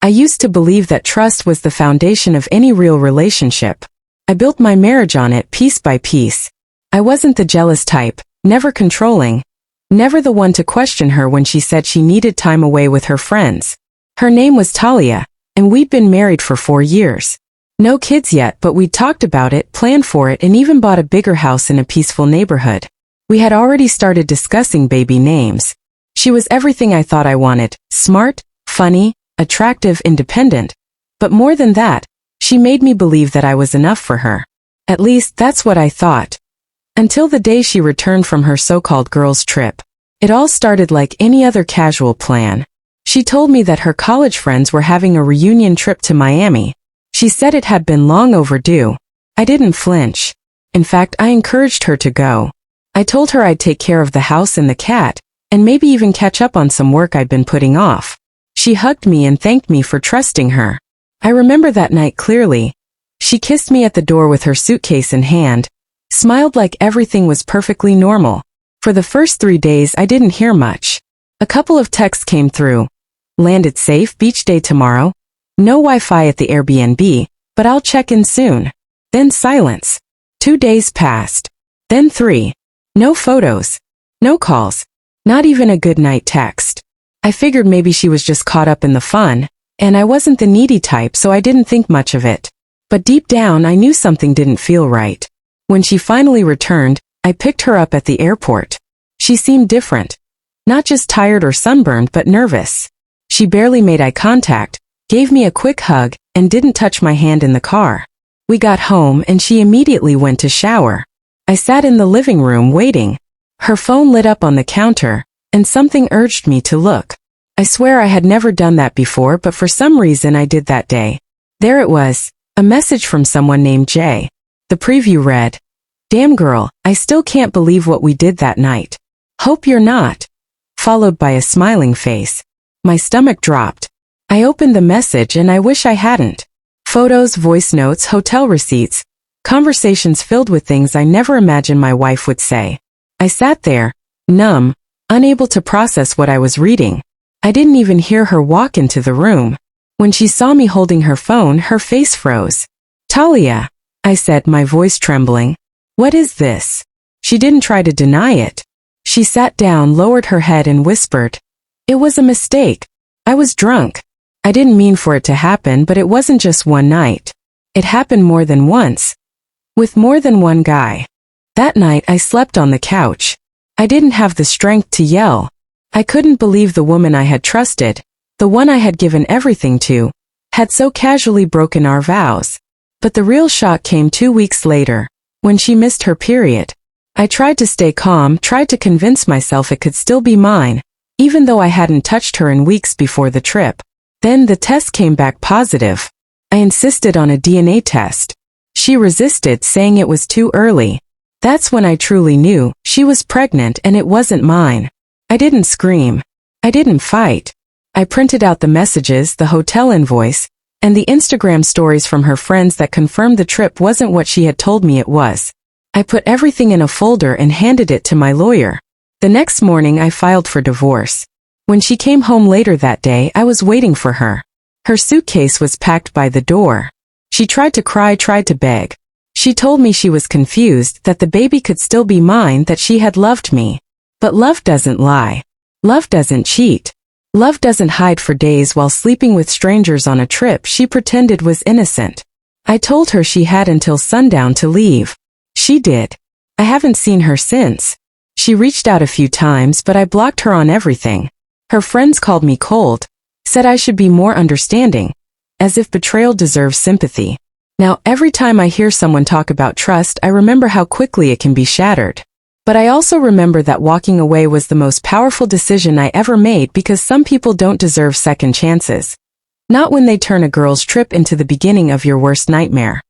I used to believe that trust was the foundation of any real relationship. I built my marriage on it piece by piece. I wasn't the jealous type, never controlling, never the one to question her when she said she needed time away with her friends. Her name was Talia, and we'd been married for 4 years. No kids yet, but we'd talked about it, planned for it, and even bought a bigger house in a peaceful neighborhood. We had already started discussing baby names. She was everything I thought I wanted: smart, funny, attractive, independent. But more than that, she made me believe that I was enough for her. At least, that's what I thought. Until the day she returned from her so-called girls' trip. It all started like any other casual plan. She told me that her college friends were having a reunion trip to Miami. She said it had been long overdue. I didn't flinch. In fact, I encouraged her to go. I told her I'd take care of the house and the cat, and maybe even catch up on some work I'd been putting off. She hugged me and thanked me for trusting her. I remember that night clearly. She kissed me at the door with her suitcase in hand, smiled like everything was perfectly normal. For the first 3 days I didn't hear much. A couple of texts came through. Landed safe, beach day tomorrow. No Wi-Fi at the Airbnb, but I'll check in soon. Then silence. 2 days passed. Then 3. No photos. No calls. Not even a good night text. I figured maybe she was just caught up in the fun, and I wasn't the needy type, so I didn't think much of it. But deep down I knew something didn't feel right. When she finally returned, I picked her up at the airport. She seemed different. Not just tired or sunburned, but nervous. She barely made eye contact, gave me a quick hug, and didn't touch my hand in the car. We got home and she immediately went to shower. I sat in the living room waiting. Her phone lit up on the counter, and something urged me to look. I swear I had never done that before, but for some reason I did that day. There it was, a message from someone named Jay. The preview read, "Damn girl, I still can't believe what we did that night. Hope you're not." Followed by a smiling face. My stomach dropped. I opened the message and I wish I hadn't. Photos, voice notes, hotel receipts, conversations filled with things I never imagined my wife would say. I sat there, numb, unable to process what I was reading. I didn't even hear her walk into the room. When she saw me holding her phone, her face froze. "Talia," I said, my voice trembling. "What is this?" She didn't try to deny it. She sat down, lowered her head and whispered, "It was a mistake. I was drunk. I didn't mean for it to happen, but it wasn't just one night. It happened more than once. With more than one guy. That night I slept on the couch. I didn't have the strength to yell. I couldn't believe the woman I had trusted, the one I had given everything to, had so casually broken our vows. But the real shock came 2 weeks later, when she missed her period. I tried to stay calm, tried to convince myself it could still be mine, even though I hadn't touched her in weeks before the trip. Then the test came back positive. I insisted on a DNA test. She resisted, saying it was too early. That's when I truly knew she was pregnant and it wasn't mine. I didn't scream. I didn't fight. I printed out the messages, the hotel invoice, and the Instagram stories from her friends that confirmed the trip wasn't what she had told me it was. I put everything in a folder and handed it to my lawyer. The next morning I filed for divorce. When she came home later that day, I was waiting for her. Her suitcase was packed by the door. She tried to cry, tried to beg. She told me she was confused, that the baby could still be mine, that she had loved me. But love doesn't lie. Love doesn't cheat. Love doesn't hide for days while sleeping with strangers on a trip she pretended was innocent. I told her she had until sundown to leave. She did. I haven't seen her since. She reached out a few times, but I blocked her on everything. Her friends called me cold, said I should be more understanding, as if betrayal deserves sympathy. Now, every time I hear someone talk about trust, I remember how quickly it can be shattered. But I also remember that walking away was the most powerful decision I ever made, because some people don't deserve second chances. Not when they turn a girl's trip into the beginning of your worst nightmare.